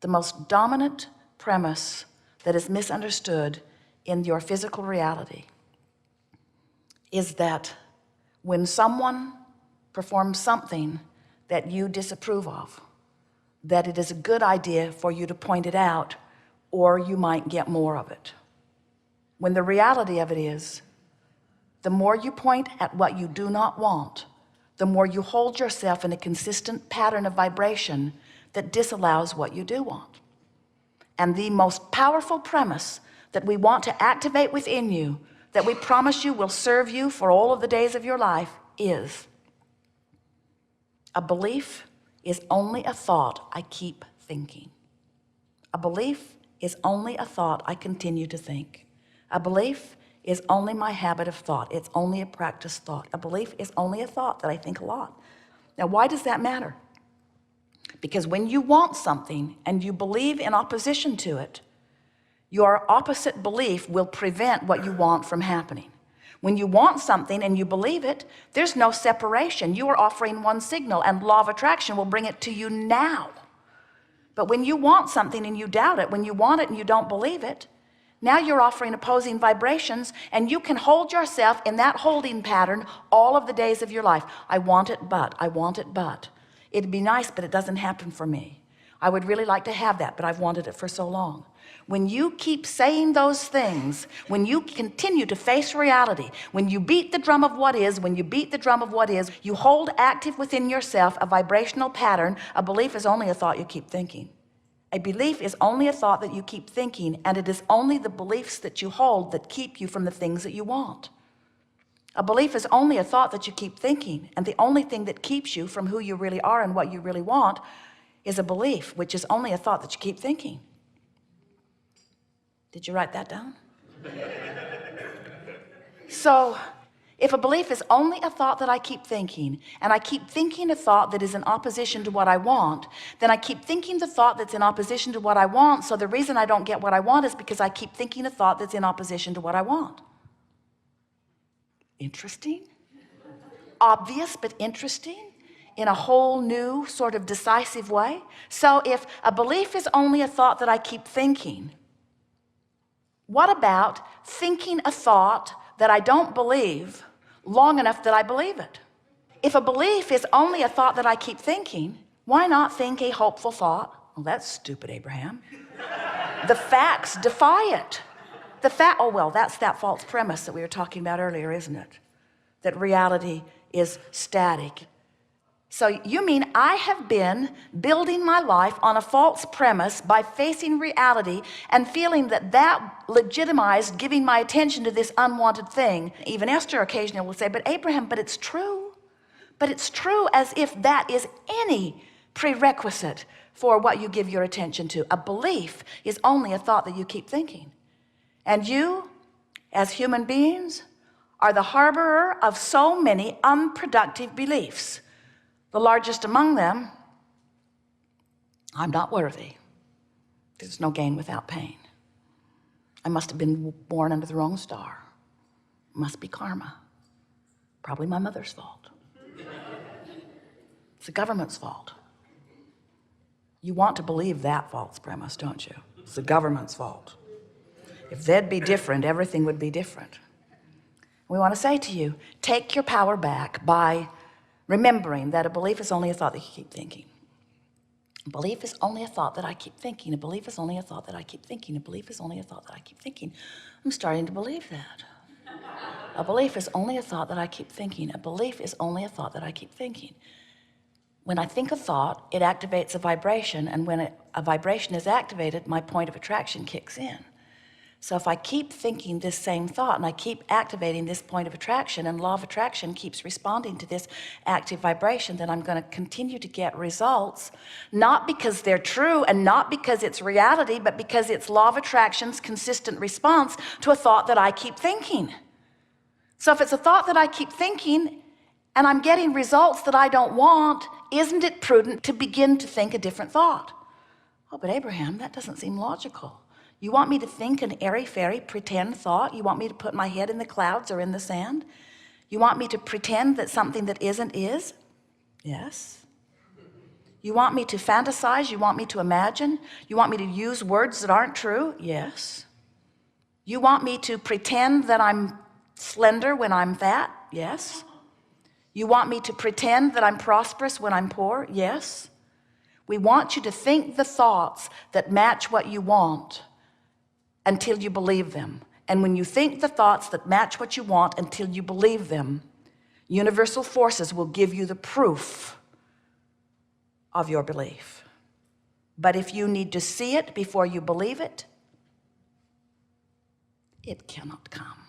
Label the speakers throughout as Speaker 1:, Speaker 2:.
Speaker 1: the most dominant premise that is misunderstood in your physical reality is that when someone performs something that you disapprove of, that it is a good idea for you to point it out, or you might get more of it. When the reality of it is, the more you point at what you do not want, the more you hold yourself in a consistent pattern of vibration that disallows what you do want. And the most powerful premise that we want to activate within you, that we promise you will serve you for all of the days of your life, is a belief is only a thought I keep thinking. A belief is only a thought I continue to think. A belief is only my habit of thought. It's only a practice thought. A belief is only a thought that I think a lot. Now, why does that matter? Because when you want something and you believe in opposition to it, your opposite belief will prevent what you want from happening. When you want something and you believe it, there's no separation. You are offering one signal, and law of attraction will bring it to you now. But when you want something and you doubt it, when you want it and you don't believe it, now you're offering opposing vibrations, and you can hold yourself in that holding pattern all of the days of your life. I want it, but I want it, but it'd be nice, but it doesn't happen for me. I would really like to have that, but I've wanted it for so long. When you keep saying those things, when you continue to face reality, when you beat the drum of what is, when you beat the drum of what is, you hold active within yourself a vibrational pattern. A belief is only a thought you keep thinking. A belief is only a thought that you keep thinking, and it is only the beliefs that you hold that keep you from the things that you want. A belief is only a thought that you keep thinking, and the only thing that keeps you from who you really are and what you really want is a belief, which is only a thought that you keep thinking. Did you write that down? So if a belief is only a thought that I keep thinking, and I keep thinking a thought that is in opposition to what I want, then I keep thinking the thought that's in opposition to what I want. So the reason I don't get what I want is because I keep thinking a thought that's in opposition to what I want. Interesting? Obvious, but interesting in a whole new sort of decisive way. So if a belief is only a thought that I keep thinking, what about thinking a thought that I don't believe long enough that I believe it? If a belief is only a thought that I keep thinking, why not think a hopeful thought? Well, that's stupid, Abraham. The facts defy it. Oh, well, that's that false premise that we were talking about earlier, isn't it? That reality is static. So you mean I have been building my life on a false premise by facing reality and feeling that that legitimized giving my attention to this unwanted thing? Even Esther occasionally will say, but Abraham, but it's true. But it's true, as if that is any prerequisite for what you give your attention to. A belief is only a thought that you keep thinking. And you, as human beings, are the harborer of so many unproductive beliefs. The largest among them, I'm not worthy. There's no gain without pain. I must have been born under the wrong star. Must be karma. Probably my mother's fault. It's the government's fault. You want to believe that false premise, don't you? It's the government's fault. If they'd be different, everything would be different. We want to say to you, take your power back by remembering that a belief is only a thought that you keep thinking. A belief is only a thought that I keep thinking. A belief is only a thought that I keep thinking. A belief is only a thought that I keep thinking. I'm starting to believe that. A belief is only a thought that I keep thinking. A belief is only a thought that I keep thinking. When I think a thought, it activates a vibration, and when a vibration is activated, my point of attraction kicks in. So if I keep thinking this same thought and I keep activating this point of attraction, and law of attraction keeps responding to this active vibration, then I'm going to continue to get results, not because they're true and not because it's reality, but because it's law of attraction's consistent response to a thought that I keep thinking. So if it's a thought that I keep thinking and I'm getting results that I don't want, isn't it prudent to begin to think a different thought? Oh, but Abraham, that doesn't seem logical. You want me to think an airy-fairy pretend thought? You want me to put my head in the clouds or in the sand? You want me to pretend that something that isn't is? Yes. You want me to fantasize? You want me to imagine? You want me to use words that aren't true? Yes. You want me to pretend that I'm slender when I'm fat? Yes. You want me to pretend that I'm prosperous when I'm poor? Yes. We want you to think the thoughts that match what you want until you believe them. And when you think the thoughts that match what you want until you believe them, universal forces will give you the proof of your belief. But if you need to see it before you believe it, it cannot come.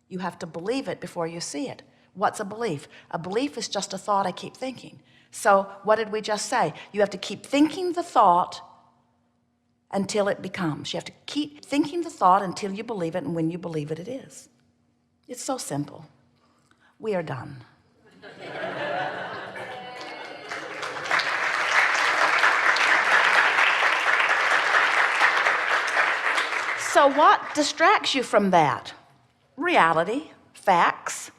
Speaker 1: You have to believe it before you see it. What's a belief? A belief is just a thought I keep thinking. So what did we just say? You have to keep thinking the thought until it becomes. You have to keep thinking the thought until you believe it, and when you believe it, it is. It's so simple. We are done. So what distracts you from that? Reality, facts.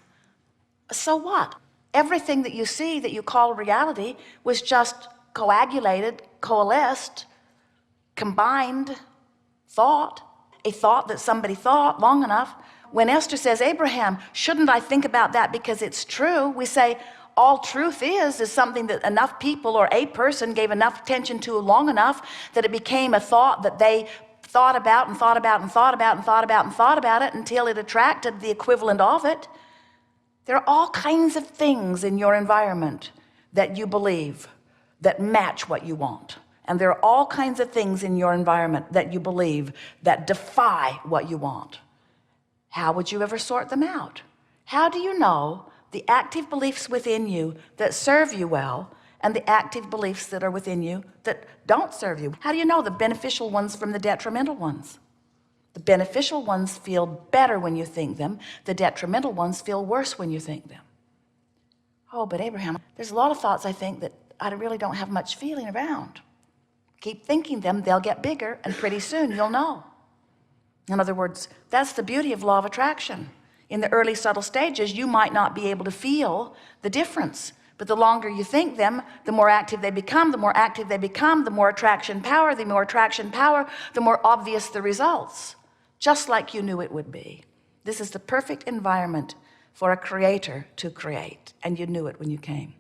Speaker 1: So what? Everything that you see that you call reality was just coagulated, coalesced, combined thought, a thought that somebody thought long enough. When Esther says, Abraham, shouldn't I think about that because it's true? We say, all truth is something that enough people or a person gave enough attention to long enough that it became a thought that they thought about and thought about and thought about and thought about and thought about it until it attracted the equivalent of it. There are all kinds of things in your environment that you believe that match what you want. And there are all kinds of things in your environment that you believe that defy what you want. How would you ever sort them out? How do you know the active beliefs within you that serve you well and the active beliefs that are within you that don't serve you? How do you know the beneficial ones from the detrimental ones? The beneficial ones feel better when you think them. The detrimental ones feel worse when you think them. Oh, but Abraham, there's a lot of thoughts I think that I really don't have much feeling around. Keep thinking them, they'll get bigger, and pretty soon you'll know. In other words, that's the beauty of law of attraction. In the early subtle stages, you might not be able to feel the difference. But the longer you think them, the more active they become, the more active they become, the more attraction power, the more obvious the results. Just like you knew it would be. This is the perfect environment for a creator to create, and you knew it when you came.